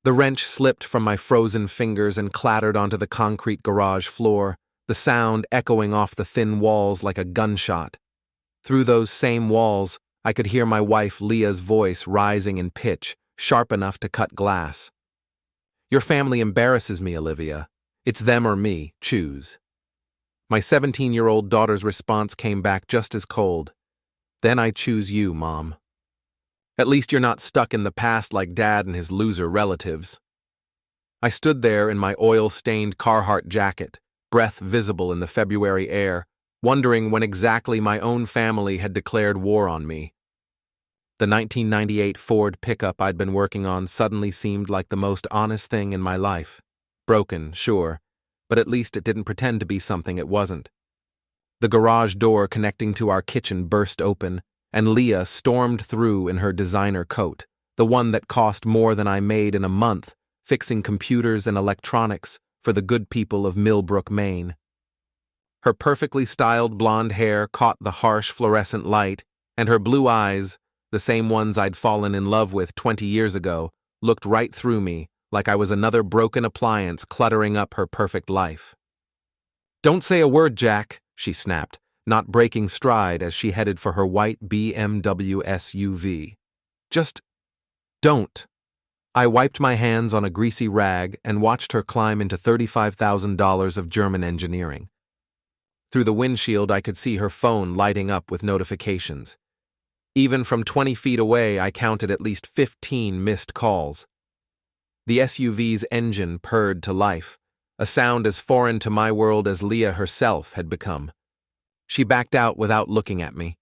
The wrench slipped from my frozen fingers and clattered onto the concrete garage floor, the sound echoing off the thin walls like a gunshot. Through those same walls, I could hear my wife Leah's voice rising in pitch, sharp enough to cut glass. "Your family embarrasses me, Olivia. It's them or me, choose." My 17-year-old daughter's response came back just as cold. "Then I choose you, Mom. At least you're not stuck in the past like Dad and his loser relatives." I stood there in my oil-stained Carhartt jacket, breath visible in the February air, wondering when exactly my own family had declared war on me. The 1998 Ford pickup I'd been working on suddenly seemed like the most honest thing in my life. Broken, sure, but at least it didn't pretend to be something it wasn't. The garage door connecting to our kitchen burst open, and Leah stormed through in her designer coat, the one that cost more than I made in a month, fixing computers and electronics for the good people of Millbrook, Maine. Her perfectly styled blonde hair caught the harsh fluorescent light, and her blue eyes, the same ones I'd fallen in love with 20 years ago, looked right through me like I was another broken appliance cluttering up her perfect life. "Don't say a word, Jack," she snapped, not breaking stride as she headed for her white BMW SUV. "Just don't." I wiped my hands on a greasy rag and watched her climb into $35,000 of German engineering. Through the windshield, I could see her phone lighting up with notifications. Even from 20 feet away, I counted at least 15 missed calls. The SUV's engine purred to life, a sound as foreign to my world as Leah herself had become. She backed out without looking at me,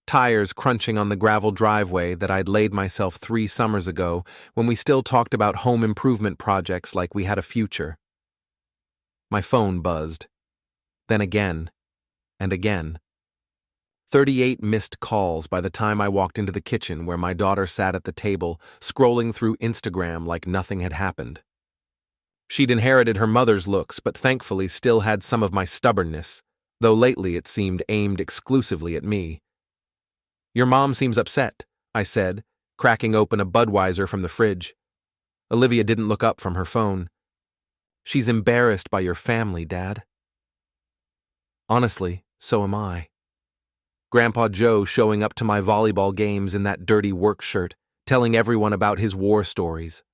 tires crunching on the gravel driveway that I'd laid myself 3 summers ago when we still talked about home improvement projects like we had a future. My phone buzzed. Then again, and again. 38 missed calls by the time I walked into the kitchen where my daughter sat at the table, scrolling through Instagram like nothing had happened. She'd inherited her mother's looks, but thankfully still had some of my stubbornness, though lately it seemed aimed exclusively at me. "Your mom seems upset," I said, cracking open a Budweiser from the fridge. Olivia didn't look up from her phone. "She's embarrassed by your family, Dad." Honestly, so am I. Grandpa Joe showing up to my volleyball games in that dirty work shirt, telling everyone about his war stories.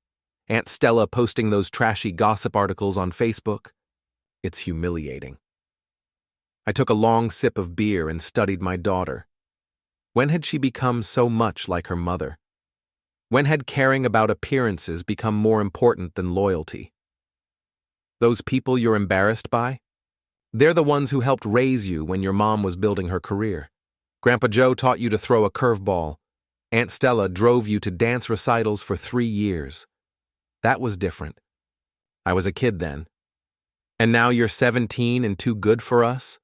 Aunt Stella posting those trashy gossip articles on Facebook. It's humiliating. I took a long sip of beer and studied my daughter. When had she become so much like her mother? When had caring about appearances become more important than loyalty? Those people you're embarrassed by? They're the ones who helped raise you when your mom was building her career. Grandpa Joe taught you to throw a curveball. Aunt Stella drove you to dance recitals for 3 years. That was different. I was a kid then. And now you're 17 and too good for us?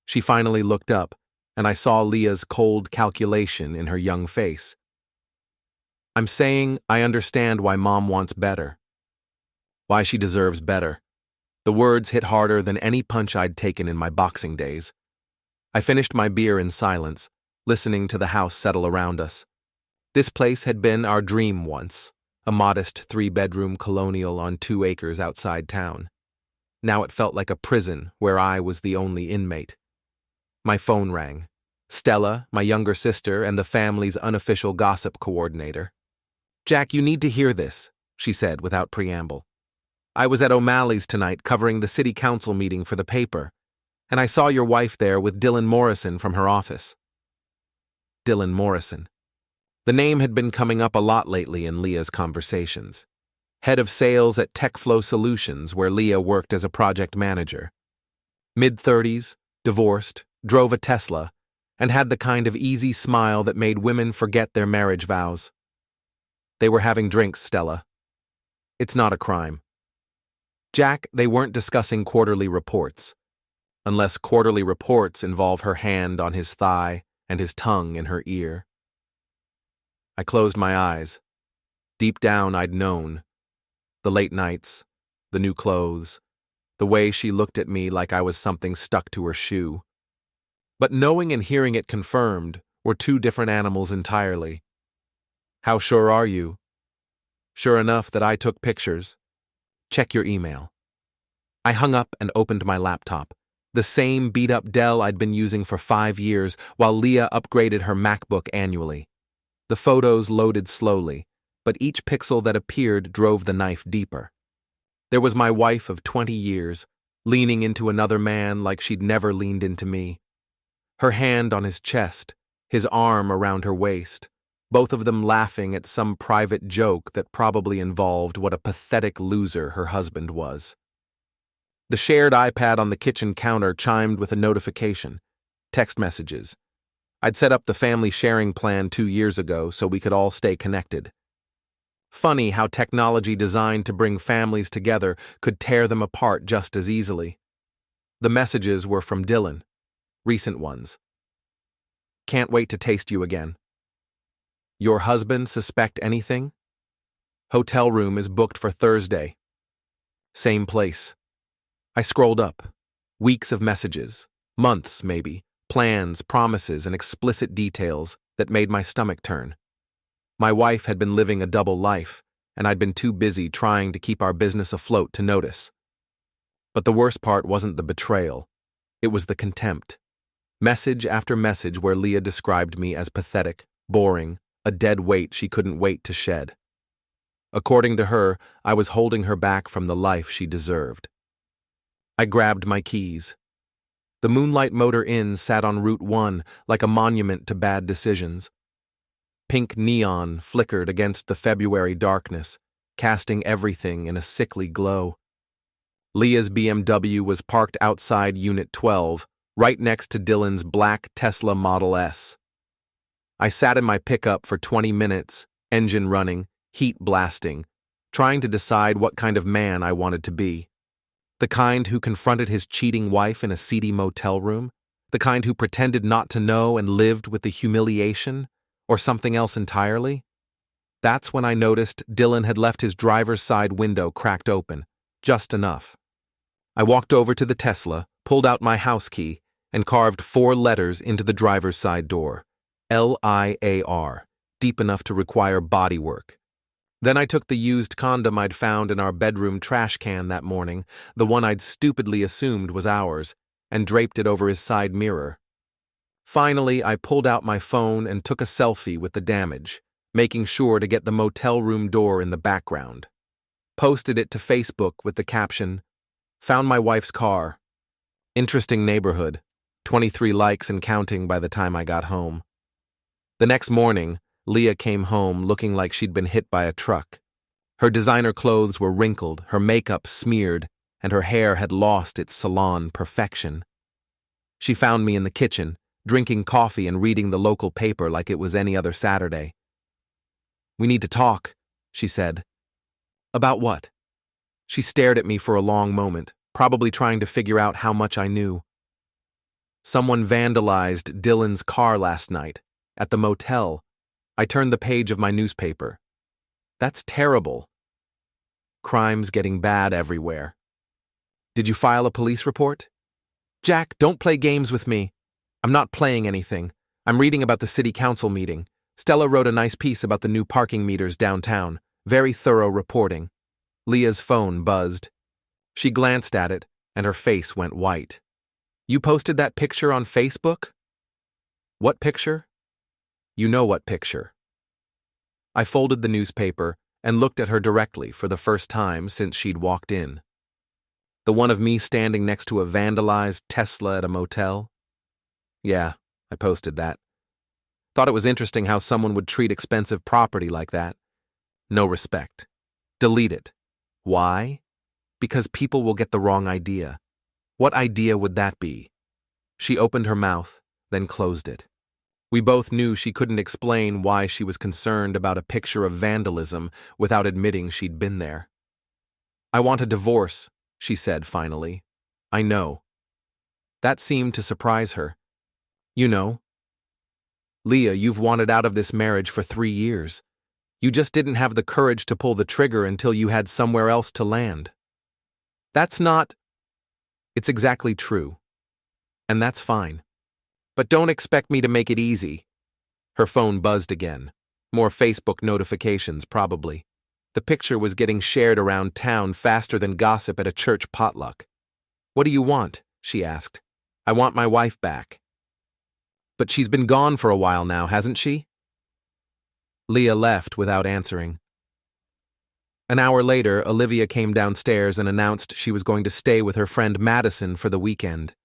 She finally looked up, and I saw Leah's cold calculation in her young face. "I'm saying I understand why Mom wants better. Why she deserves better." The words hit harder than any punch I'd taken in my boxing days. I finished my beer in silence, listening to the house settle around us. This place had been our dream once, a modest 3-bedroom colonial on 2 acres outside town. Now it felt like a prison where I was the only inmate. My phone rang. Stella, my younger sister, and the family's unofficial gossip coordinator. "Jack, you need to hear this," she said without preamble. "I was at O'Malley's tonight covering the city council meeting for the paper, and I saw your wife there with Dylan Morrison from her office." Dylan Morrison. The name had been coming up a lot lately in Leah's conversations. Head of sales at TechFlow Solutions, where Leah worked as a project manager. Mid-30s, divorced, drove a Tesla, and had the kind of easy smile that made women forget their marriage vows. They were having drinks, Stella. It's not a crime. Jack, they weren't discussing quarterly reports. Unless quarterly reports involve her hand on his thigh and his tongue in her ear. I closed my eyes. Deep down, I'd known. The late nights, the new clothes, the way she looked at me like I was something stuck to her shoe. But knowing and hearing it confirmed were 2 different animals entirely. "How sure are you?" Sure enough that I took pictures. Check your email. I hung up and opened my laptop. The same beat-up Dell I'd been using for 5 years, while Leah upgraded her MacBook annually. The photos loaded slowly, but each pixel that appeared drove the knife deeper. There was my wife of 20 years, leaning into another man like she'd never leaned into me. Her hand on his chest, his arm around her waist, both of them laughing at some private joke that probably involved what a pathetic loser her husband was. The shared iPad on the kitchen counter chimed with a notification. Text messages. I'd set up the family sharing plan 2 years ago so we could all stay connected. Funny how technology designed to bring families together could tear them apart just as easily. The messages were from Dylan. Recent ones. Can't wait to taste you again. Your husband suspect anything? Hotel room is booked for Thursday. Same place. I scrolled up. Weeks of messages. Months, maybe. Plans, promises, and explicit details that made my stomach turn. My wife had been living a double life, and I'd been too busy trying to keep our business afloat to notice. But the worst part wasn't the betrayal. It was the contempt. Message after message where Leah described me as pathetic, boring, a dead weight she couldn't wait to shed. According to her, I was holding her back from the life she deserved. I grabbed my keys. The Moonlight Motor Inn sat on Route 1 like a monument to bad decisions. Pink neon flickered against the February darkness, casting everything in a sickly glow. Leah's BMW was parked outside Unit 12, right next to Dylan's black Tesla Model S. I sat in my pickup for 20 minutes, engine running, heat blasting, trying to decide what kind of man I wanted to be. The kind who confronted his cheating wife in a seedy motel room? The kind who pretended not to know and lived with the humiliation? Or something else entirely? That's when I noticed Dylan had left his driver's side window cracked open, just enough. I walked over to the Tesla, pulled out my house key, and carved 4 letters into the driver's side door. L-I-A-R, deep enough to require bodywork. Then I took the used condom I'd found in our bedroom trash can that morning, the one I'd stupidly assumed was ours, and draped it over his side mirror. Finally, I pulled out my phone and took a selfie with the damage, making sure to get the motel room door in the background. Posted it to Facebook with the caption, "Found my wife's car. Interesting neighborhood. 23 likes and counting by the time I got home." The next morning, Leah came home looking like she'd been hit by a truck. Her designer clothes were wrinkled, her makeup smeared, and her hair had lost its salon perfection. She found me in the kitchen, drinking coffee and reading the local paper like it was any other Saturday. "We need to talk," she said. "About what?" She stared at me for a long moment, probably trying to figure out how much I knew. "Someone vandalized Dylan's car last night, at the motel." I turned the page of my newspaper. "That's terrible. Crime's getting bad everywhere." "Did you file a police report?" "Jack, don't play games with me." "I'm not playing anything. I'm reading about the city council meeting. Stella wrote a nice piece about the new parking meters downtown. Very thorough reporting." Leah's phone buzzed. She glanced at it, and her face went white. "You posted that picture on Facebook?" "What picture?" "You know what picture." I folded the newspaper and looked at her directly for the first time since she'd walked in. "The one of me standing next to a vandalized Tesla at a motel?" "Yeah, I posted that. Thought it was interesting how someone would treat expensive property like that. No respect. Delete it. Why? Because people will get the wrong idea. What idea would that be?" She opened her mouth, then closed it. We both knew she couldn't explain why she was concerned about a picture of vandalism without admitting she'd been there. "I want a divorce," she said finally. "I know." That seemed to surprise her. "You know?" "Leah, you've wanted out of this marriage for 3 years. You just didn't have the courage to pull the trigger until you had somewhere else to land." "That's not—" "It's exactly true. And that's fine. But don't expect me to make it easy." Her phone buzzed again. More Facebook notifications, probably. The picture was getting shared around town faster than gossip at a church potluck. "What do you want?" she asked. "I want my wife back." "But she's been gone for a while now, hasn't she?" Leah left without answering. An hour later, Olivia came downstairs and announced she was going to stay with her friend Madison for the weekend.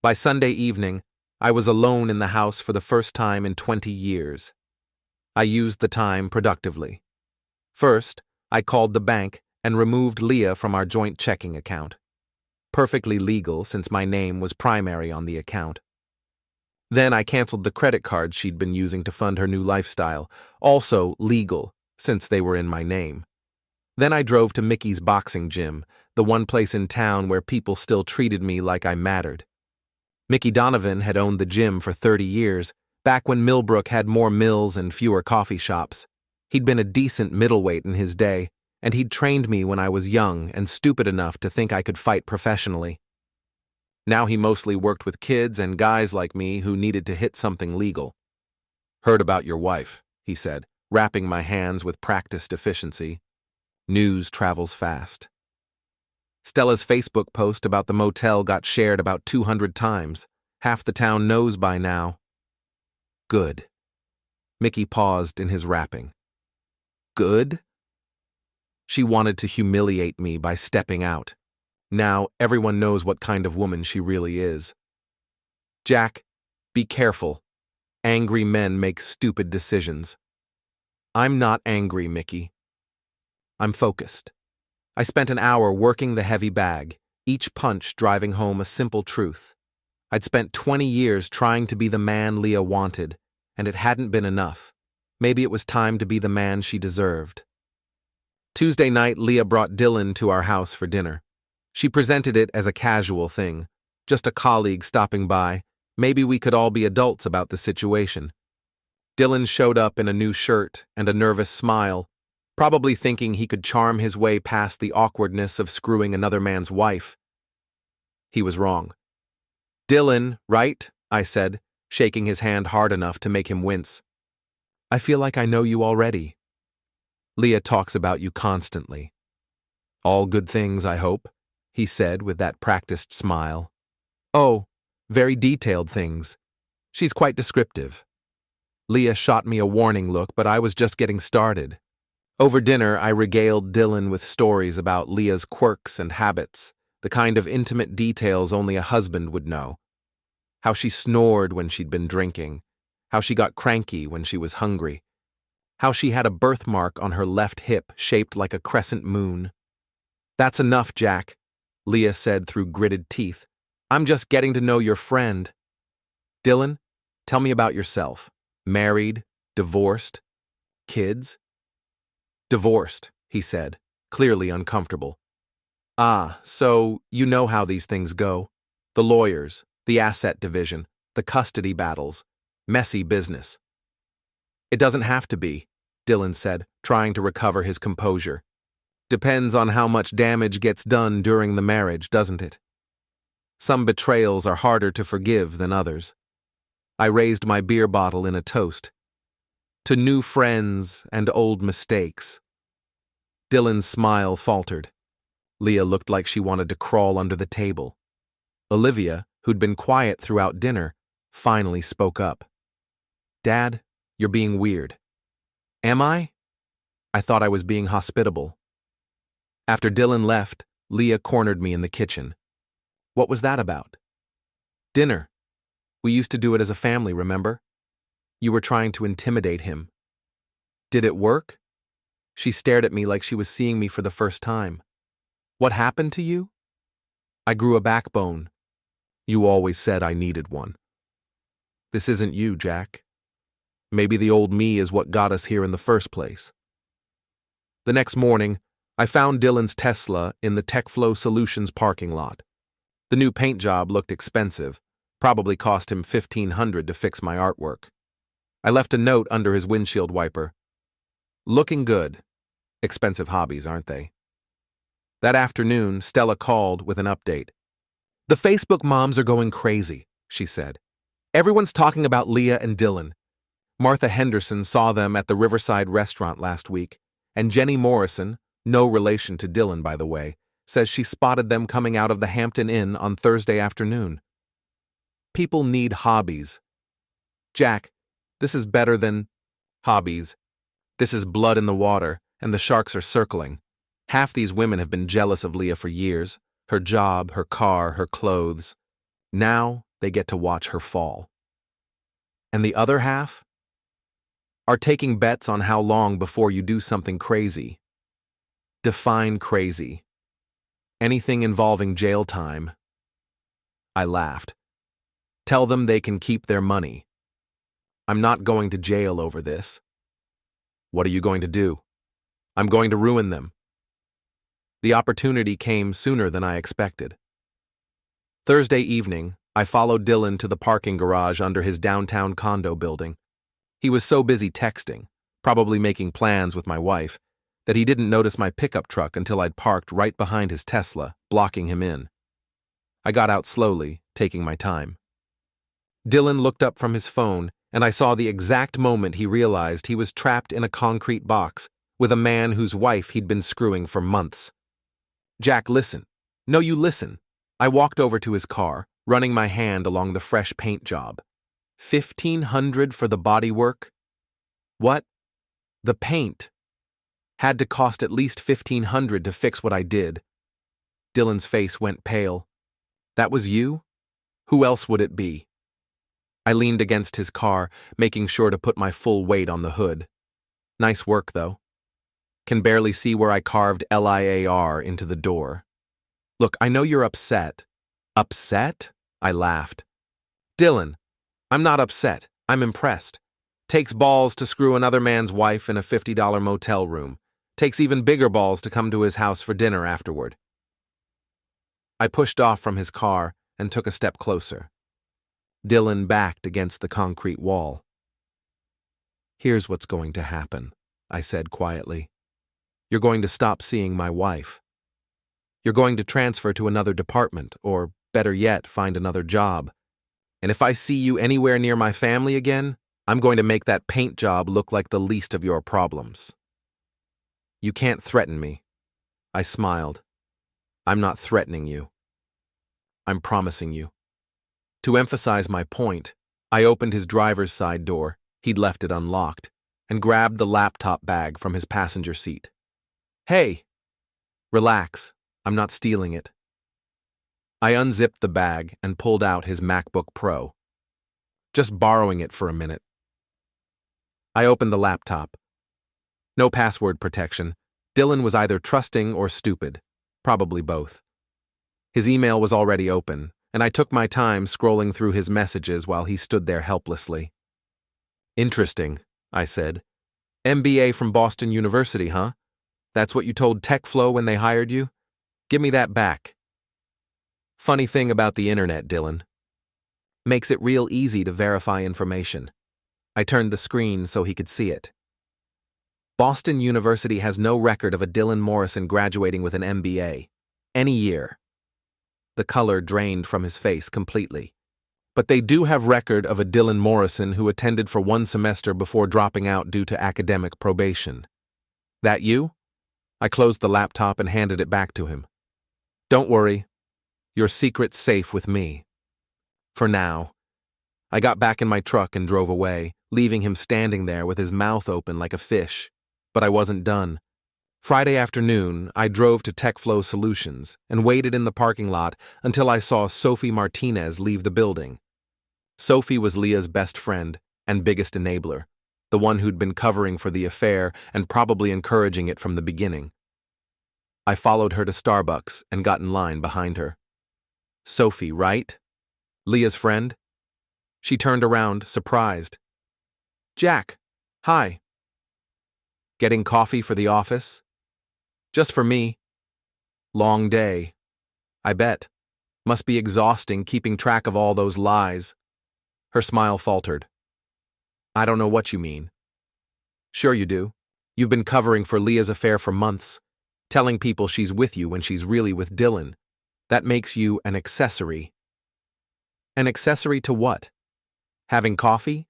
By Sunday evening, I was alone in the house for the first time in 20 years. I used the time productively. First, I called the bank and removed Leah from our joint checking account. Perfectly legal since my name was primary on the account. Then I canceled the credit cards she'd been using to fund her new lifestyle, also legal since they were in my name. Then I drove to Mickey's boxing gym, the one place in town where people still treated me like I mattered. Mickey Donovan had owned the gym for 30 years, back when Millbrook had more mills and fewer coffee shops. He'd been a decent middleweight in his day, and he'd trained me when I was young and stupid enough to think I could fight professionally. Now he mostly worked with kids and guys like me who needed to hit something legal. "Heard about your wife," he said, wrapping my hands with practiced efficiency. News travels fast. Stella's Facebook post about the motel got shared about 200 times. Half the town knows by now. Good. Mickey paused in his rapping. Good? She wanted to humiliate me by stepping out. Now everyone knows what kind of woman she really is. Jack, be careful. Angry men make stupid decisions. I'm not angry, Mickey. I'm focused. I spent an hour working the heavy bag, each punch driving home a simple truth. I'd spent 20 years trying to be the man Leah wanted, and it hadn't been enough. Maybe it was time to be the man she deserved. Tuesday night, Leah brought Dylan to our house for dinner. She presented it as a casual thing, just a colleague stopping by. Maybe we could all be adults about the situation. Dylan showed up in a new shirt and a nervous smile, probably thinking he could charm his way past the awkwardness of screwing another man's wife. He was wrong. "Dylan, right?" I said, shaking his hand hard enough to make him wince. "I feel like I know you already." "Leah talks about you constantly." "All good things, I hope," he said with that practiced smile. "Oh, very detailed things. She's quite descriptive." Leah shot me a warning look, but I was just getting started. Over dinner, I regaled Dylan with stories about Leah's quirks and habits, the kind of intimate details only a husband would know. How she snored when she'd been drinking, how she got cranky when she was hungry, how she had a birthmark on her left hip shaped like a crescent moon. "That's enough, Jack," Leah said through gritted teeth. "I'm just getting to know your friend. Dylan, tell me about yourself. Married, divorced, kids?" "Divorced," he said, clearly uncomfortable. "Ah, so you know how these things go. The lawyers, the asset division, the custody battles. Messy business." "It doesn't have to be," Dylan said, trying to recover his composure. "Depends on how much damage gets done during the marriage, doesn't it? Some betrayals are harder to forgive than others." I raised my beer bottle in a toast. "To new friends and old mistakes." Dylan's smile faltered. Leah looked like she wanted to crawl under the table. Olivia, who'd been quiet throughout dinner, finally spoke up. "Dad, you're being weird." "Am I?" I thought I was being hospitable. After Dylan left, Leah cornered me in the kitchen. "What was that about?" "Dinner. We used to do it as a family, remember? You were trying to intimidate him." "Did it work?" She stared at me like she was seeing me for the first time. "What happened to you?" "I grew a backbone. You always said I needed one." "This isn't you, Jack. Maybe the old me is what got us here in the first place." The next morning, I found Dylan's Tesla in the TechFlow Solutions parking lot. The new paint job looked expensive, probably cost him $1,500 to fix my artwork. I left a note under his windshield wiper. "Looking good." Expensive hobbies, aren't they? That afternoon, Stella called with an update. "The Facebook moms are going crazy," she said. "Everyone's talking about Leah and Dylan. Martha Henderson saw them at the Riverside restaurant last week, And Jenny Morrison, no relation to Dylan by the way, says she spotted them coming out of the Hampton Inn on Thursday afternoon. People need hobbies. Jack, this is better than hobbies. This is blood in the water, and the sharks are circling. Half these women have been jealous of Leah for years. Her job, her car, her clothes. Now they get to watch her fall. And the other half are taking bets on how long before you do something crazy. Define crazy. Anything involving jail time. I laughed. Tell them they can keep their money. I'm not going to jail over this. What are you going to do? I'm going to ruin them. The opportunity came sooner than I expected. Thursday evening, I followed Dylan to the parking garage under his downtown condo building. He was so busy texting, probably making plans with my wife, that he didn't notice my pickup truck until I'd parked right behind his Tesla, blocking him in. I got out slowly, taking my time. Dylan looked up from his phone, and I saw the exact moment he realized he was trapped in a concrete box with a man whose wife he'd been screwing for months. Jack, listen. No, you listen. I walked over to his car, running my hand along the fresh paint job. $1,500 for the bodywork? What? The paint. Had to cost at least $1,500 to fix what I did. Dylan's face went pale. That was you? Who else would it be? I leaned against his car, making sure to put my full weight on the hood. Nice work, though. Can barely see where I carved LIAR into the door. Look, I know you're upset. Upset? I laughed. Dylan, I'm not upset. I'm impressed. Takes balls to screw another man's wife in a $50 motel room. Takes even bigger balls to come to his house for dinner afterward. I pushed off from his car and took a step closer. Dylan backed against the concrete wall. Here's what's going to happen, I said quietly. You're going to stop seeing my wife. You're going to transfer to another department, or better yet, find another job. And if I see you anywhere near my family again, I'm going to make that paint job look like the least of your problems. You can't threaten me. I smiled. I'm not threatening you. I'm promising you. To emphasize my point, I opened his driver's side door, he'd left it unlocked, and grabbed the laptop bag from his passenger seat. Hey! Relax, I'm not stealing it. I unzipped the bag and pulled out his MacBook Pro. Just borrowing it for a minute. I opened the laptop. No password protection. Dylan was either trusting or stupid, probably both. His email was already open, and I took my time scrolling through his messages while he stood there helplessly. Interesting, I said. MBA from Boston University, huh? That's what you told TechFlow when they hired you? Give me that back. Funny thing about the internet, Dylan. Makes it real easy to verify information. I turned the screen so he could see it. Boston University has no record of a Dylan Morrison graduating with an MBA. Any year. The color drained from his face completely. But they do have record of a Dylan Morrison who attended for one semester before dropping out due to academic probation. That you? I closed the laptop and handed it back to him. Don't worry. Your secret's safe with me. For now. I got back in my truck and drove away, leaving him standing there with his mouth open like a fish. But I wasn't done. Friday afternoon, I drove to TechFlow Solutions and waited in the parking lot until I saw Sophie Martinez leave the building. Sophie was Leah's best friend and biggest enabler, the one who'd been covering for the affair and probably encouraging it from the beginning. I followed her to Starbucks and got in line behind her. Sophie, right? Leah's friend? She turned around, surprised. Jack, hi. Getting coffee for the office? Just for me. Long day. I bet. Must be exhausting keeping track of all those lies. Her smile faltered. I don't know what you mean. Sure you do. You've been covering for Leah's affair for months, telling people she's with you when she's really with Dylan. That makes you an accessory. An accessory to what? Having coffee?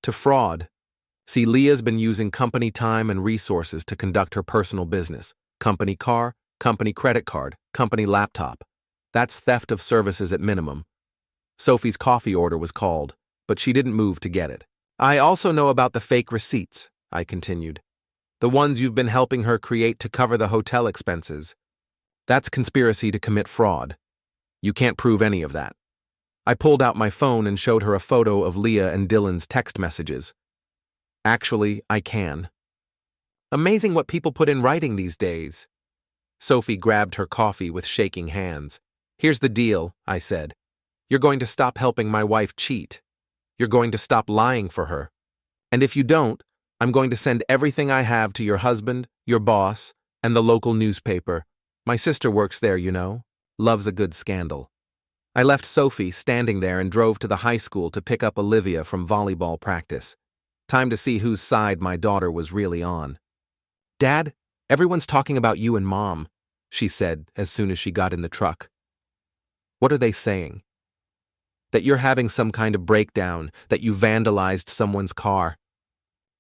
To fraud. See, Leah's been using company time and resources to conduct her personal business. Company car, company credit card, company laptop. That's theft of services at minimum. Sophie's coffee order was called, but she didn't move to get it. I also know about the fake receipts, I continued. The ones you've been helping her create to cover the hotel expenses. That's conspiracy to commit fraud. You can't prove any of that. I pulled out my phone and showed her a photo of Leah and Dylan's text messages. Actually, I can. Amazing what people put in writing these days. Sophie grabbed her coffee with shaking hands. Here's the deal, I said. You're going to stop helping my wife cheat. You're going to stop lying for her. And if you don't, I'm going to send everything I have to your husband, your boss, and the local newspaper. My sister works there, you know. Loves a good scandal. I left Sophie standing there and drove to the high school to pick up Olivia from volleyball practice. Time to see whose side my daughter was really on. Dad, everyone's talking about you and Mom, she said as soon as she got in the truck. What are they saying? That you're having some kind of breakdown, that you vandalized someone's car,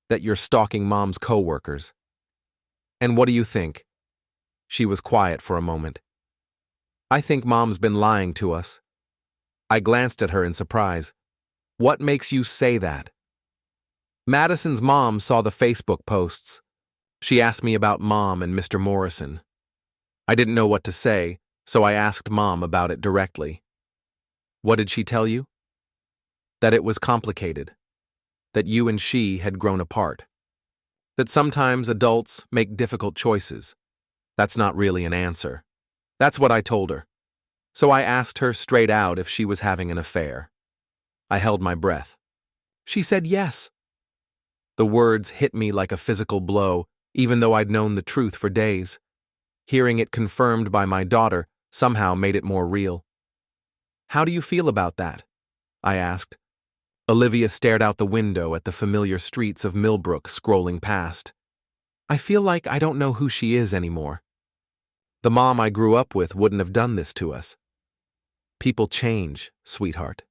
that you're stalking Mom's coworkers. And what do you think? She was quiet for a moment. I think Mom's been lying to us. I glanced at her in surprise. What makes you say that? Madison's mom saw the Facebook posts. She asked me about Mom and Mr. Morrison. I didn't know what to say, so I asked Mom about it directly. What did she tell you? That it was complicated. That you and she had grown apart. That sometimes adults make difficult choices. That's not really an answer. That's what I told her. So I asked her straight out if she was having an affair. I held my breath. She said yes. The words hit me like a physical blow, even though I'd known the truth for days. Hearing it confirmed by my daughter somehow made it more real. How do you feel about that? I asked. Olivia stared out the window at the familiar streets of Millbrook scrolling past. I feel like I don't know who she is anymore. The mom I grew up with wouldn't have done this to us. People change, sweetheart.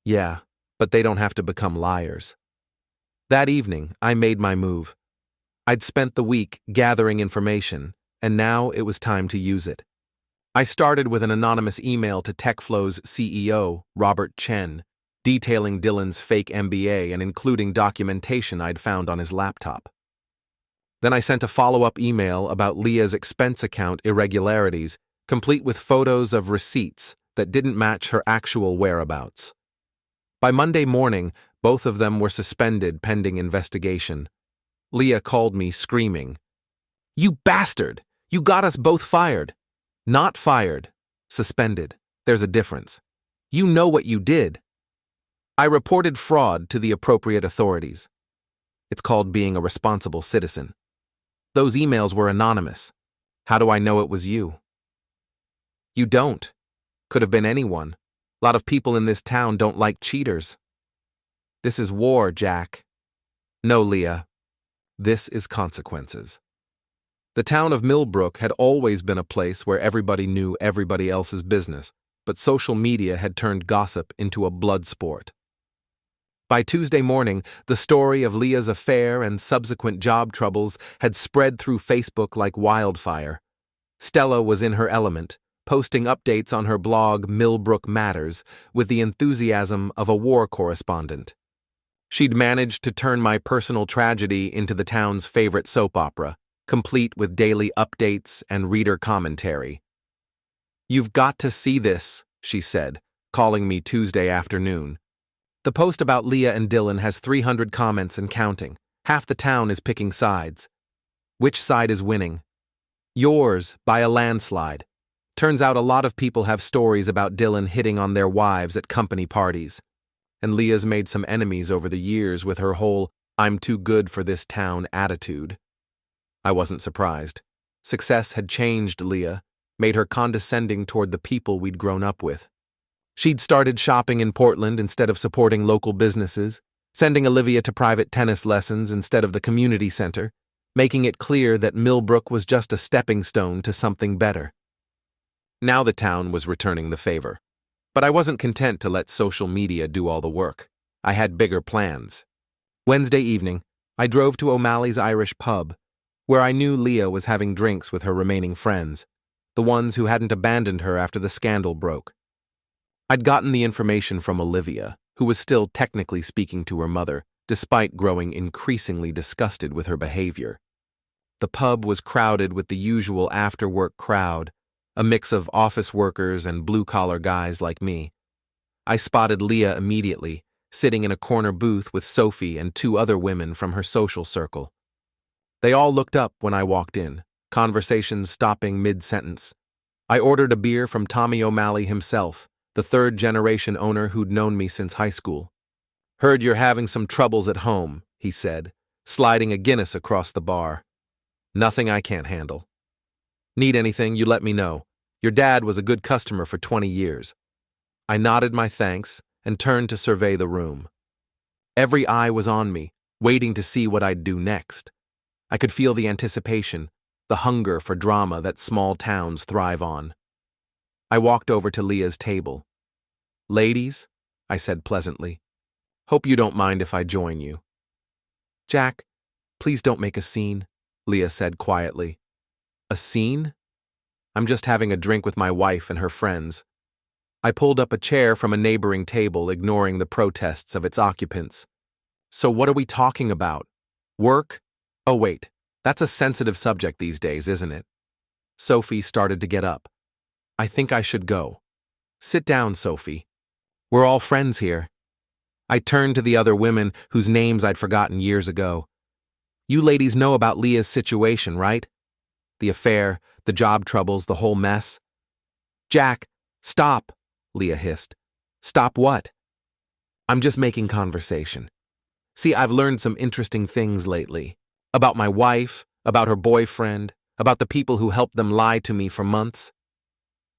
Yeah, but they don't have to become liars. That evening, I made my move. I'd spent the week gathering information, and now it was time to use it. I started with an anonymous email to TechFlow's CEO, Robert Chen, detailing Dylan's fake MBA and including documentation I'd found on his laptop. Then I sent a follow-up email about Leah's expense account irregularities, complete with photos of receipts that didn't match her actual whereabouts. By Monday morning, both of them were suspended pending investigation. Leah called me screaming, "You bastard! You got us both fired!" Not fired. Suspended. There's a difference. You know what you did. I reported fraud to the appropriate authorities. It's called being a responsible citizen. Those emails were anonymous. How do I know it was you? You don't. Could have been anyone. A lot of people in this town don't like cheaters. This is war, Jack. No, Leah. This is consequences. The town of Millbrook had always been a place where everybody knew everybody else's business, but social media had turned gossip into a blood sport. By Tuesday morning, the story of Leah's affair and subsequent job troubles had spread through Facebook like wildfire. Stella was in her element, posting updates on her blog Millbrook Matters with the enthusiasm of a war correspondent. She'd managed to turn my personal tragedy into the town's favorite soap opera, complete with daily updates and reader commentary. "You've got to see this," she said, calling me Tuesday afternoon. "The post about Leah and Dylan has 300 comments and counting. Half the town is picking sides. Which side is winning? Yours, by a landslide. Turns out a lot of people have stories about Dylan hitting on their wives at company parties. And Leah's made some enemies over the years with her whole 'I'm too good for this town' attitude." I wasn't surprised. Success had changed Leah, made her condescending toward the people we'd grown up with. She'd started shopping in Portland instead of supporting local businesses, sending Olivia to private tennis lessons instead of the community center, making it clear that Millbrook was just a stepping stone to something better. Now the town was returning the favor. But I wasn't content to let social media do all the work. I had bigger plans. Wednesday evening, I drove to O'Malley's Irish pub, where I knew Leah was having drinks with her remaining friends, the ones who hadn't abandoned her after the scandal broke. I'd gotten the information from Olivia, who was still technically speaking to her mother, despite growing increasingly disgusted with her behavior. The pub was crowded with the usual after-work crowd, a mix of office workers and blue-collar guys like me. I spotted Leah immediately, sitting in a corner booth with Sophie and two other women from her social circle. They all looked up when I walked in, conversations stopping mid-sentence. I ordered a beer from Tommy O'Malley himself, the third-generation owner who'd known me since high school. "Heard you're having some troubles at home," he said, sliding a Guinness across the bar. "Nothing I can't handle. Need anything, you let me know. Your dad was a good customer for 20 years. I nodded my thanks and turned to survey the room. Every eye was on me, waiting to see what I'd do next. I could feel the anticipation, the hunger for drama that small towns thrive on. I walked over to Leah's table. "Ladies," I said pleasantly, "hope you don't mind if I join you." "Jack, please don't make a scene," Leah said quietly. "A scene? I'm just having a drink with my wife and her friends." I pulled up a chair from a neighboring table, ignoring the protests of its occupants. "So what are we talking about? Work? Oh wait, that's a sensitive subject these days, isn't it?" Sophie started to get up. "I think I should go." "Sit down, Sophie. We're all friends here." I turned to the other women whose names I'd forgotten years ago. "You ladies know about Leah's situation, right? The affair, the job troubles, the whole mess." "Jack, stop," Leah hissed. "Stop what?" "I'm just making conversation. See, I've learned some interesting things lately. About my wife, about her boyfriend, about the people who helped them lie to me for months."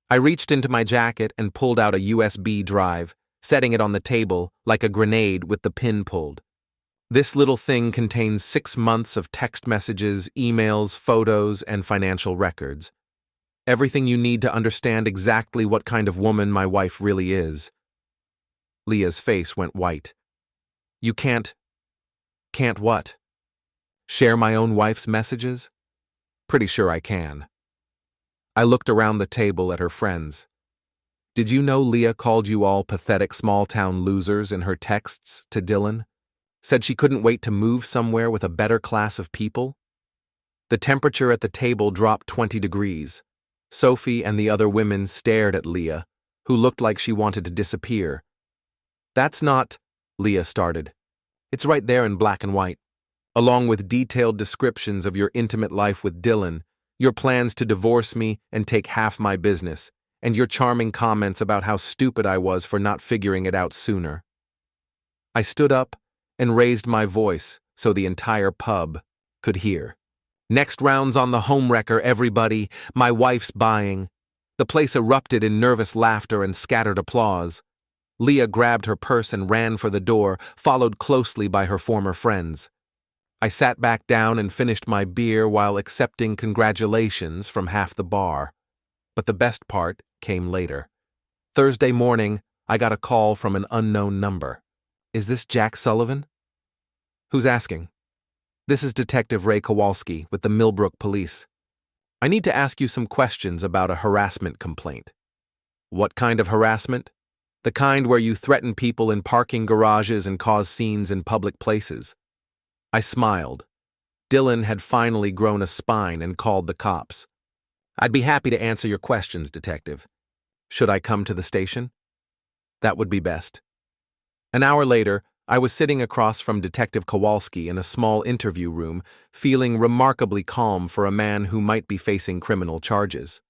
I reached into my jacket and pulled out a USB drive, setting it on the table like a grenade with the pin pulled. This little thing contains 6 months of text messages, emails, photos, and financial records. Everything you need to understand exactly what kind of woman my wife really is. Leah's face went white. "You can't what? Share my own wife's messages?" "Pretty sure I can." I looked around the table at her friends. "Did you know Leah called you all pathetic small-town losers in her texts to Dylan? Said she couldn't wait to move somewhere with a better class of people?" The temperature at the table dropped 20 degrees. Sophie and the other women stared at Leah, who looked like she wanted to disappear. "That's not," Leah started. "It's right there in black and white, along with detailed descriptions of your intimate life with Dylan, your plans to divorce me and take half my business, and your charming comments about how stupid I was for not figuring it out sooner." I stood up and raised my voice so the entire pub could hear. "Next round's on the homewrecker, everybody. My wife's buying." The place erupted in nervous laughter and scattered applause. Leah grabbed her purse and ran for the door, followed closely by her former friends. I sat back down and finished my beer while accepting congratulations from half the bar. But the best part came later. Thursday morning, I got a call from an unknown number. "Is this Jack Sullivan?" "Who's asking?" "This is Detective Ray Kowalski with the Millbrook Police. I need to ask you some questions about a harassment complaint." "What kind of harassment?" "The kind where you threaten people in parking garages and cause scenes in public places." I smiled. Dylan had finally grown a spine and called the cops. "I'd be happy to answer your questions, Detective. Should I come to the station?" "That would be best." An hour later, I was sitting across from Detective Kowalski in a small interview room, feeling remarkably calm for a man who might be facing criminal charges.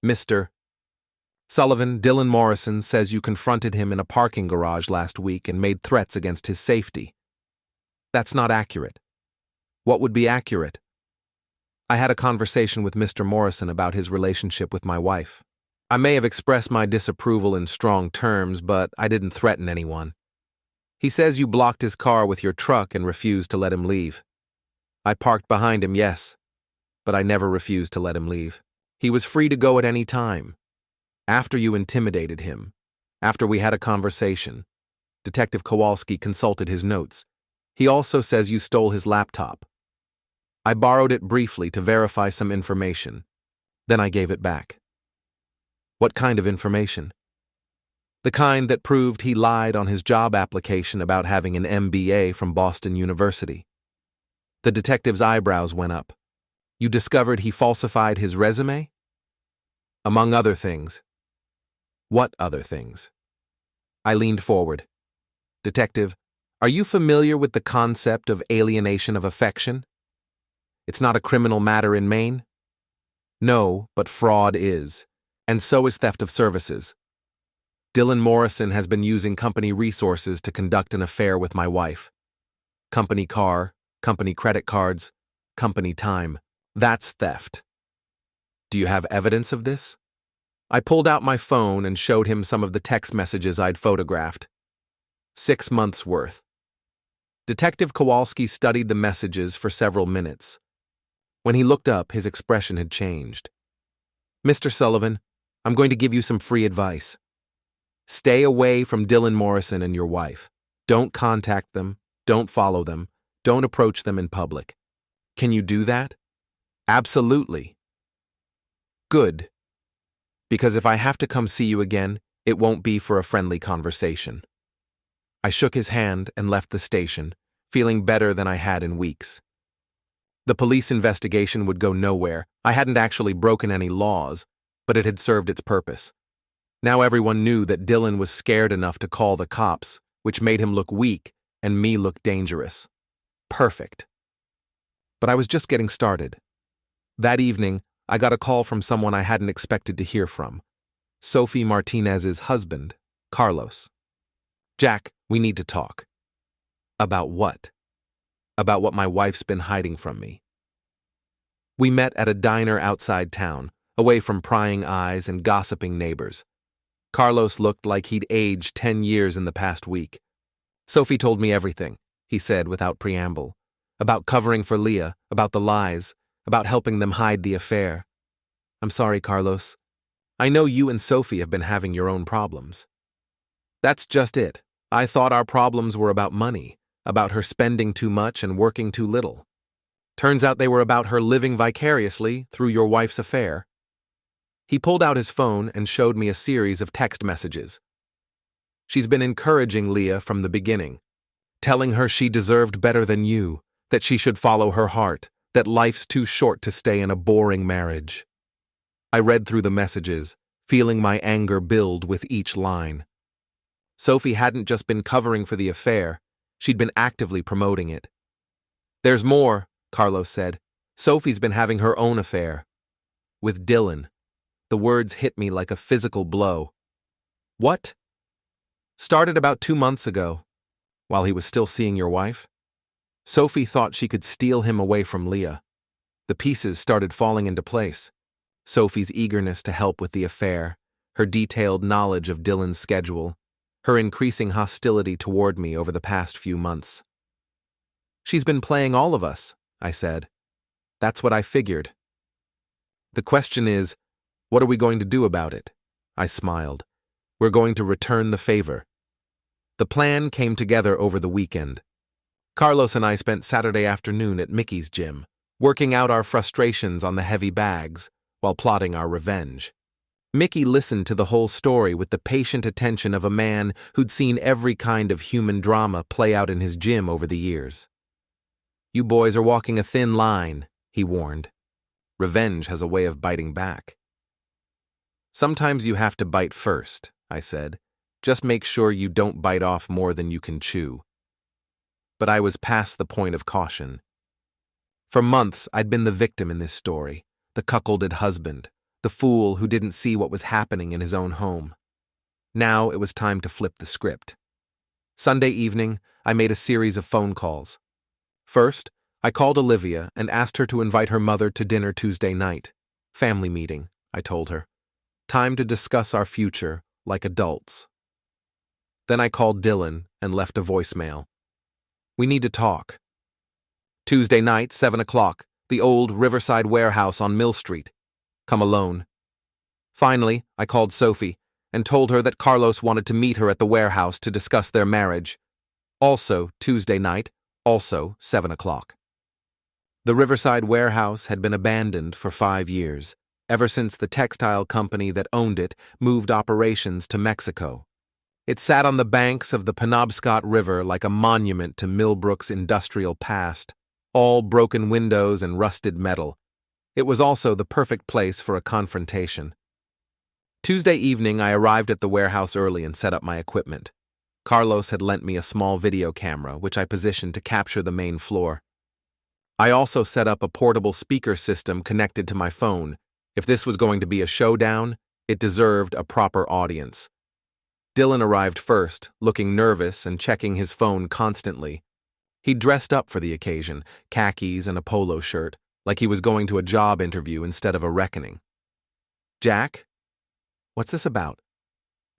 "Mr. Sullivan, Dylan Morrison says you confronted him in a parking garage last week and made threats against his safety." "That's not accurate." "What would be accurate?" "I had a conversation with Mr. Morrison about his relationship with my wife. I may have expressed my disapproval in strong terms, but I didn't threaten anyone. He says you blocked his car with your truck and refused to let him leave." "I parked behind him, yes, but I never refused to let him leave. He was free to go at any time. After you intimidated him, after we had a conversation." Detective Kowalski consulted his notes. He also says you stole his laptop. I borrowed it briefly to verify some information. Then I gave it back. What kind of information? The kind that proved he lied on his job application about having an MBA from Boston University. The detective's eyebrows went up. You discovered he falsified his resume? Among other things. What other things? I leaned forward. Detective, are you familiar with the concept of alienation of affection? It's not a criminal matter in Maine? No, but fraud is, and so is theft of services. Dylan Morrison has been using company resources to conduct an affair with my wife. Company car, company credit cards, company time. That's theft. Do you have evidence of this? I pulled out my phone and showed him some of the text messages I'd photographed. 6 months' worth. Detective Kowalski studied the messages for several minutes. When he looked up, his expression had changed. Mr. Sullivan, I'm going to give you some free advice. Stay away from Dylan Morrison and your wife. Don't contact them. Don't follow them. Don't approach them in public. Can you do that? Absolutely. Good. Because if I have to come see you again, it won't be for a friendly conversation. I shook his hand and left the station, feeling better than I had in weeks. The police investigation would go nowhere. I hadn't actually broken any laws, but it had served its purpose. Now everyone knew that Dylan was scared enough to call the cops, which made him look weak and me look dangerous. Perfect. But I was just getting started. That evening, I got a call from someone I hadn't expected to hear from. Sophie Martinez's husband, Carlos. Jack, we need to talk. About what? About what my wife's been hiding from me. We met at a diner outside town, away from prying eyes and gossiping neighbors. Carlos looked like he'd aged 10 years in the past week. Sophie told me everything, he said without preamble. About covering for Leah, about the lies, about helping them hide the affair. I'm sorry, Carlos. I know you and Sophie have been having your own problems. That's just it. I thought our problems were about money, about her spending too much and working too little. Turns out they were about her living vicariously through your wife's affair. He pulled out his phone and showed me a series of text messages. She's been encouraging Leah from the beginning, telling her she deserved better than you, that she should follow her heart, that life's too short to stay in a boring marriage. I read through the messages, feeling my anger build with each line. Sophie hadn't just been covering for the affair, she'd been actively promoting it. There's more, Carlos said. Sophie's been having her own affair. With Dylan. The words hit me like a physical blow. What? Started about 2 months ago, while he was still seeing your wife. Sophie thought she could steal him away from Leah. The pieces started falling into place. Sophie's eagerness to help with the affair, her detailed knowledge of Dylan's schedule, her increasing hostility toward me over the past few months. She's been playing all of us, I said. That's what I figured. The question is, what are we going to do about it? I smiled. We're going to return the favor. The plan came together over the weekend. Carlos and I spent Saturday afternoon at Mickey's gym, working out our frustrations on the heavy bags while plotting our revenge. Mickey listened to the whole story with the patient attention of a man who'd seen every kind of human drama play out in his gym over the years. You boys are walking a thin line, he warned. Revenge has a way of biting back. Sometimes you have to bite first, I said. Just make sure you don't bite off more than you can chew. But I was past the point of caution. For months, I'd been the victim in this story, the cuckolded husband, the fool who didn't see what was happening in his own home. Now it was time to flip the script. Sunday evening, I made a series of phone calls. First, I called Olivia and asked her to invite her mother to dinner Tuesday night. Family meeting, I told her. Time to discuss our future, like adults. Then I called Dylan and left a voicemail. We need to talk. Tuesday night, 7 o'clock, the old Riverside warehouse on Mill Street. Come alone. Finally, I called Sophie and told her that Carlos wanted to meet her at the warehouse to discuss their marriage. Also, Tuesday night, Also 7 o'clock. The Riverside warehouse had been abandoned for 5 years, ever since the textile company that owned it moved operations to Mexico. It sat on the banks of the Penobscot River like a monument to Millbrook's industrial past, all broken windows and rusted metal. It was also the perfect place for a confrontation. Tuesday evening, I arrived at the warehouse early and set up my equipment. Carlos had lent me a small video camera, which I positioned to capture the main floor. I also set up a portable speaker system connected to my phone. If this was going to be a showdown, it deserved a proper audience. Dylan arrived first, looking nervous and checking his phone constantly. He dressed up for the occasion, khakis and a polo shirt, like he was going to a job interview instead of a reckoning. "Jack? What's this about?"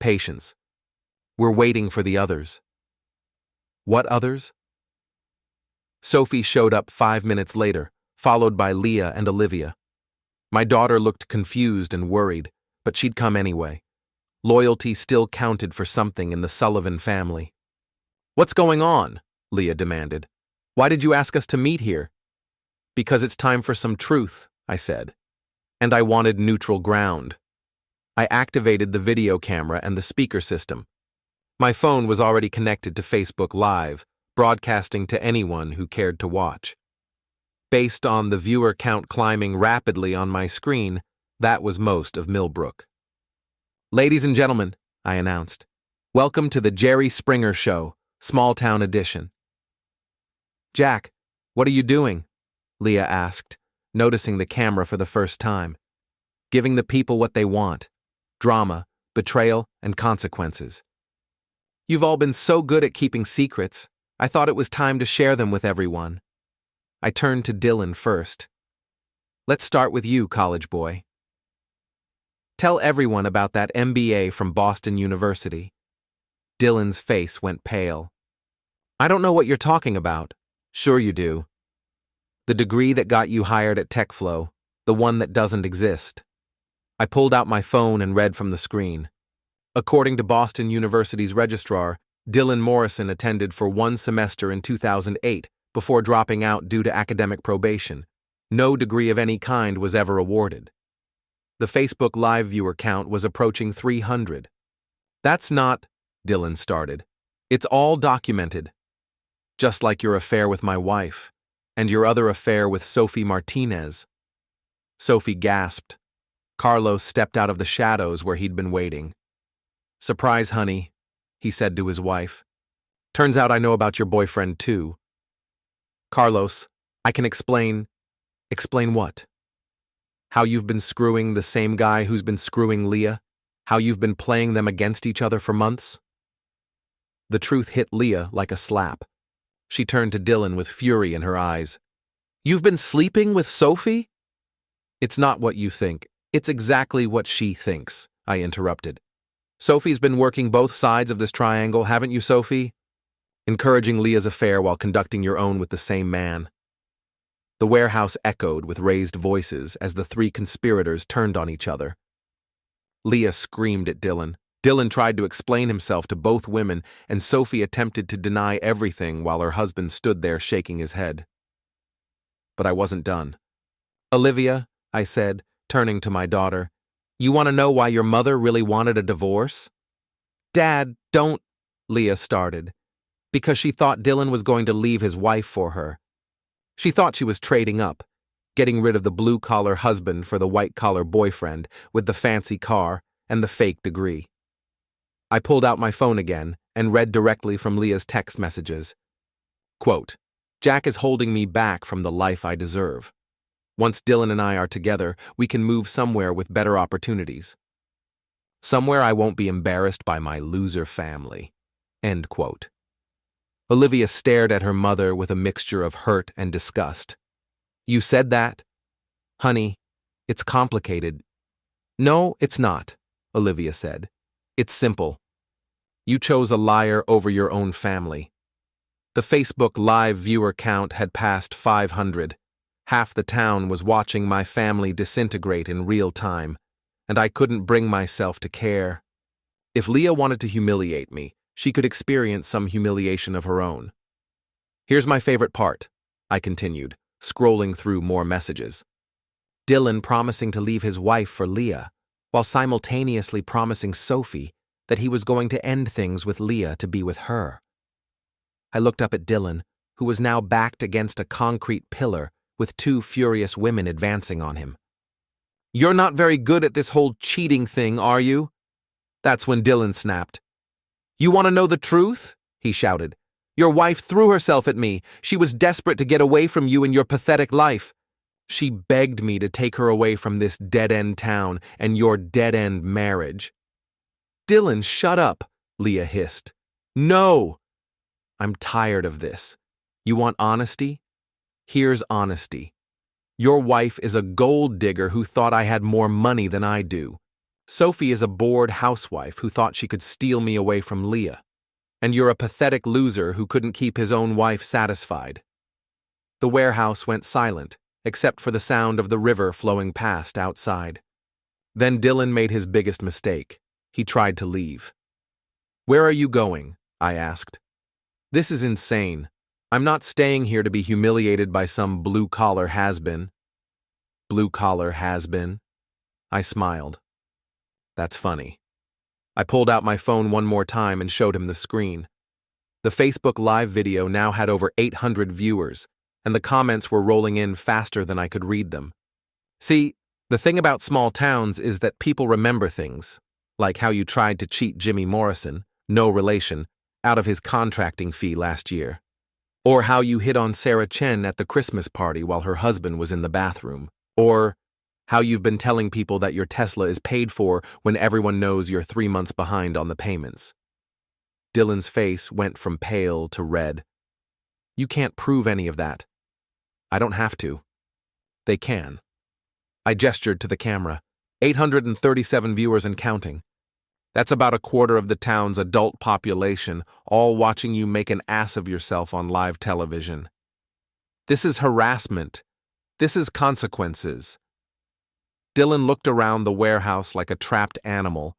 "Patience. We're waiting for the others." "What others?" Sophie showed up 5 minutes later, followed by Leah and Olivia. My daughter looked confused and worried, but she'd come anyway. Loyalty still counted for something in the Sullivan family. "What's going on?" Leah demanded. "Why did you ask us to meet here?" "Because it's time for some truth," I said. And I wanted neutral ground. I activated the video camera and the speaker system. My phone was already connected to Facebook Live, broadcasting to anyone who cared to watch. Based on the viewer count climbing rapidly on my screen, that was most of Millbrook. "Ladies and gentlemen," I announced, "welcome to the Jerry Springer Show, Small Town Edition." "Jack, what are you doing?" Leah asked, noticing the camera for the first time. "Giving the people what they want. Drama, betrayal, and consequences. You've all been so good at keeping secrets, I thought it was time to share them with everyone." I turned to Dylan first. "Let's start with you, college boy. Tell everyone about that MBA from Boston University." Dylan's face went pale. "I don't know what you're talking about." "Sure you do. The degree that got you hired at TechFlow, the one that doesn't exist." I pulled out my phone and read from the screen. According to Boston University's registrar, Dylan Morrison attended for 1 semester in 2008 before dropping out due to academic probation. No degree of any kind was ever awarded. The Facebook Live viewer count was approaching 300. "That's not," Dylan started. "It's all documented. Just like your affair with my wife, and your other affair with Sophie Martinez." Sophie gasped. Carlos stepped out of the shadows where he'd been waiting. "Surprise, honey," he said to his wife. "Turns out I know about your boyfriend, too." "Carlos, I can explain." "Explain what?" "How you've been screwing the same guy who's been screwing Leah? How you've been playing them against each other for months?" The truth hit Leah like a slap. She turned to Dylan with fury in her eyes. "You've been sleeping with Sophie?" "It's not what you think. It's exactly what she thinks," I interrupted. "Sophie's been working both sides of this triangle, haven't you, Sophie? Encouraging Leah's affair while conducting your own with the same man." The warehouse echoed with raised voices as the 3 conspirators turned on each other. Leah screamed at Dylan. Dylan tried to explain himself to both women, and Sophie attempted to deny everything while her husband stood there shaking his head. But I wasn't done. "Olivia," I said, turning to my daughter, "you want to know why your mother really wanted a divorce?" "Dad, don't," Leah started. "Because she thought Dylan was going to leave his wife for her. She thought she was trading up, getting rid of the blue-collar husband for the white-collar boyfriend with the fancy car and the fake degree." I pulled out my phone again and read directly from Leah's text messages. Quote, "Jack is holding me back from the life I deserve. Once Dylan and I are together, we can move somewhere with better opportunities. Somewhere I won't be embarrassed by my loser family." End quote. Olivia stared at her mother with a mixture of hurt and disgust. "You said that?" "Honey, it's complicated." "No, it's not," Olivia said. "It's simple. You chose a liar over your own family." The Facebook Live viewer count had passed 500. Half the town was watching my family disintegrate in real time, and I couldn't bring myself to care. If Leah wanted to humiliate me, she could experience some humiliation of her own. Here's my favorite part, I continued, scrolling through more messages. Dylan promising to leave his wife for Leah, while simultaneously promising Sophie that he was going to end things with Leah to be with her. I looked up at Dylan, who was now backed against a concrete pillar with two furious women advancing on him. "You're not very good at this whole cheating thing, are you?" That's when Dylan snapped. "You want to know the truth?" he shouted. "Your wife threw herself at me. She was desperate to get away from you and your pathetic life. She begged me to take her away from this dead-end town and your dead-end marriage." "Dylan, shut up," Leah hissed. "No!" "I'm tired of this. You want honesty? Here's honesty. Your wife is a gold digger who thought I had more money than I do. Sophie is a bored housewife who thought she could steal me away from Leah. And you're a pathetic loser who couldn't keep his own wife satisfied." The warehouse went silent, except for the sound of the river flowing past outside. Then Dylan made his biggest mistake. He tried to leave. "Where are you going?" I asked. "This is insane. I'm not staying here to be humiliated by some blue-collar has-been." "Blue-collar has-been?" I smiled. "That's funny." I pulled out my phone one more time and showed him the screen. The Facebook Live video now had over 800 viewers, and the comments were rolling in faster than I could read them. See, the thing about small towns is that people remember things, like how you tried to cheat Jimmy Morrison, no relation, out of his contracting fee last year. Or how you hit on Sarah Chen at the Christmas party while her husband was in the bathroom. Or how you've been telling people that your Tesla is paid for when everyone knows you're 3 months behind on the payments. Dylan's face went from pale to red. "You can't prove any of that." "I don't have to." "They can." I gestured to the camera. 837 viewers and counting. That's about a quarter of the town's adult population, all watching you make an ass of yourself on live television. This is harassment. This is consequences. Dylan looked around the warehouse like a trapped animal,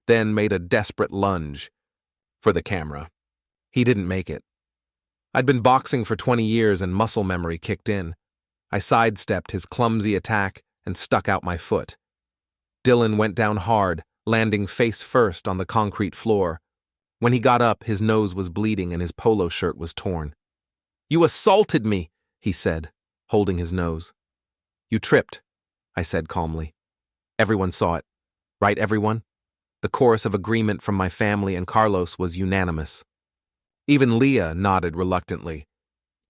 then made a desperate lunge for the camera. He didn't make it. I'd been boxing for 20 years and muscle memory kicked in. I sidestepped his clumsy attack and stuck out my foot. Dylan went down hard, landing face first on the concrete floor. When he got up, his nose was bleeding and his polo shirt was torn. "You assaulted me," he said, holding his nose. "You tripped," I said calmly. Everyone saw it. Right, everyone? The chorus of agreement from my family and Carlos was unanimous. Even Leah nodded reluctantly.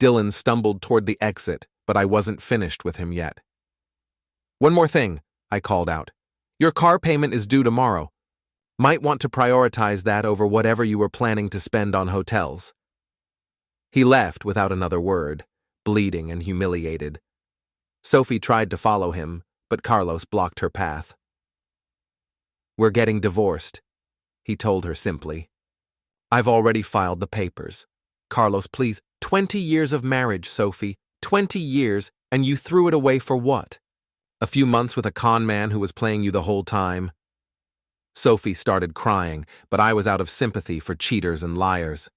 Dylan stumbled toward the exit, but I wasn't finished with him yet. "One more thing," I called out. "Your car payment is due tomorrow. Might want to prioritize that over whatever you were planning to spend on hotels." He left without another word, bleeding and humiliated. Sophie tried to follow him, but Carlos blocked her path. "We're getting divorced," he told her simply. "I've already filed the papers." "Carlos, please. 20 years of marriage, Sophie. 20 years, and you threw it away for what? A few months with a con man who was playing you the whole time?" Sophie started crying, but I was out of sympathy for cheaters and liars.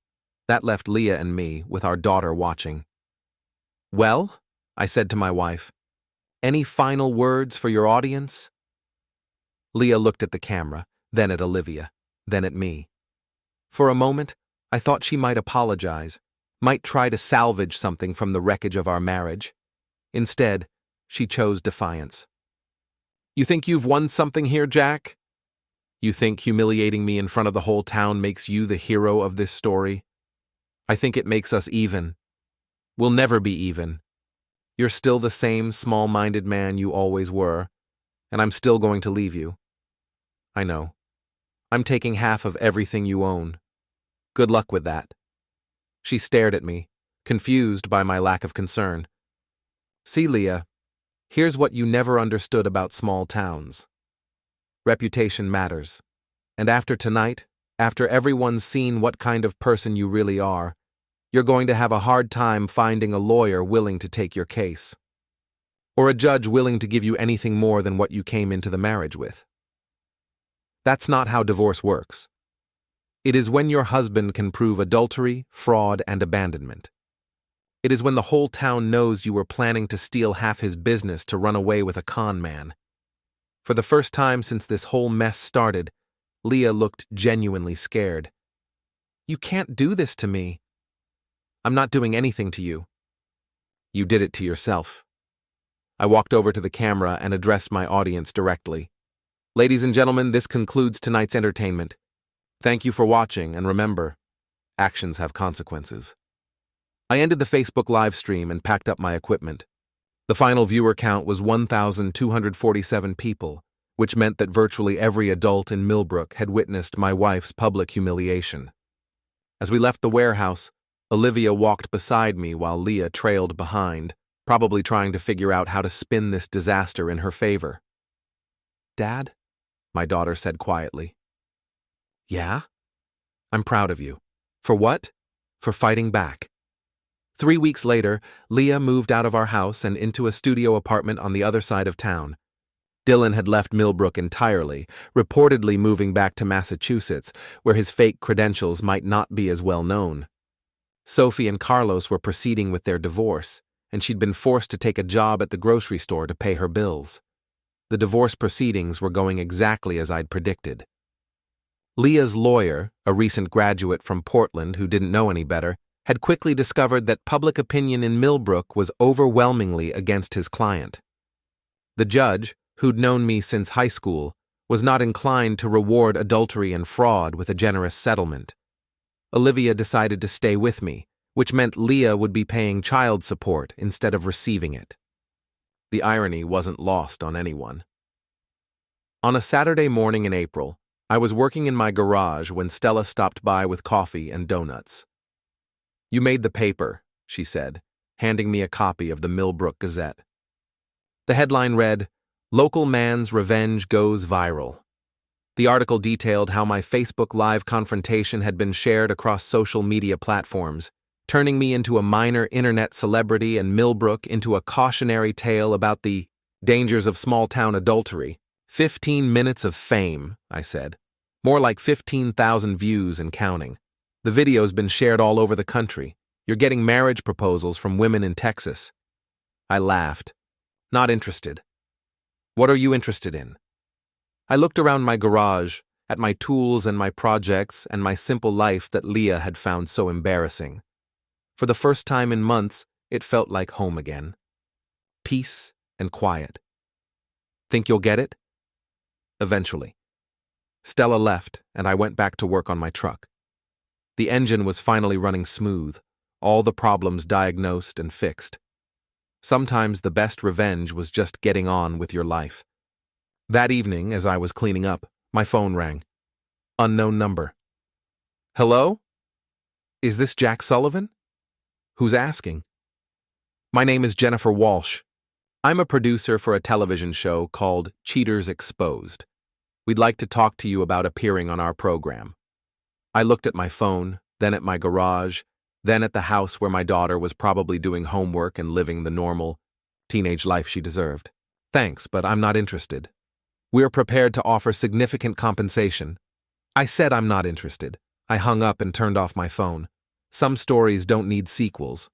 That left Leah and me with our daughter watching. "Well," I said to my wife, "any final words for your audience?" Leah looked at the camera, then at Olivia, then at me. For a moment, I thought she might apologize, might try to salvage something from the wreckage of our marriage. Instead, she chose defiance. "You think you've won something here, Jack? You think humiliating me in front of the whole town makes you the hero of this story? I think it makes us even. We'll never be even. You're still the same small-minded man you always were, and I'm still going to leave you. I know. I'm taking half of everything you own. Good luck with that." She stared at me, confused by my lack of concern. "See, Leah, here's what you never understood about small towns. Reputation matters. And after tonight, after everyone's seen what kind of person you really are, you're going to have a hard time finding a lawyer willing to take your case. Or a judge willing to give you anything more than what you came into the marriage with. That's not how divorce works. It is when your husband can prove adultery, fraud, and abandonment. It is when the whole town knows you were planning to steal half his business to run away with a con man. For the first time since this whole mess started, Leah looked genuinely scared. You can't do this to me. I'm not doing anything to you. You did it to yourself. I walked over to the camera and addressed my audience directly. Ladies and gentlemen, this concludes tonight's entertainment. Thank you for watching, and remember, actions have consequences. I ended the Facebook live stream and packed up my equipment. The final viewer count was 1,247 people, which meant that virtually every adult in Millbrook had witnessed my wife's public humiliation. As we left the warehouse, Olivia walked beside me while Leah trailed behind, probably trying to figure out how to spin this disaster in her favor. Dad? My daughter said quietly. Yeah? I'm proud of you. For what? For fighting back. 3 weeks later, Leah moved out of our house and into a studio apartment on the other side of town. Dylan had left Millbrook entirely, reportedly moving back to Massachusetts, where his fake credentials might not be as well known. Sophie and Carlos were proceeding with their divorce, and she'd been forced to take a job at the grocery store to pay her bills. The divorce proceedings were going exactly as I'd predicted. Leah's lawyer, a recent graduate from Portland who didn't know any better, had quickly discovered that public opinion in Millbrook was overwhelmingly against his client. The judge, who'd known me since high school, was not inclined to reward adultery and fraud with a generous settlement. Olivia decided to stay with me, which meant Leah would be paying child support instead of receiving it. The irony wasn't lost on anyone. On a Saturday morning in April, I was working in my garage when Stella stopped by with coffee and donuts. You made the paper, she said, handing me a copy of the Millbrook Gazette. The headline read, Local Man's Revenge Goes Viral. The article detailed how my Facebook Live confrontation had been shared across social media platforms, turning me into a minor internet celebrity and Millbrook into a cautionary tale about the dangers of small-town adultery. 15 minutes of fame, I said. More like 15,000 views and counting. The video's been shared all over the country. You're getting marriage proposals from women in Texas. I laughed. Not interested. What are you interested in? I looked around my garage, at my tools and my projects and my simple life that Leah had found so embarrassing. For the first time in months, it felt like home again. Peace and quiet. Think you'll get it? Eventually. Stella left, and I went back to work on my truck. The engine was finally running smooth, all the problems diagnosed and fixed. Sometimes the best revenge was just getting on with your life. That evening, as I was cleaning up, my phone rang. Unknown number. Hello? Is this Jack Sullivan? Who's asking? My name is Jennifer Walsh. I'm a producer for a television show called Cheaters Exposed. We'd like to talk to you about appearing on our program. I looked at my phone, then at my garage, then at the house where my daughter was probably doing homework and living the normal teenage life she deserved. Thanks, but I'm not interested. We're prepared to offer significant compensation. I said I'm not interested. I hung up and turned off my phone. Some stories don't need sequels.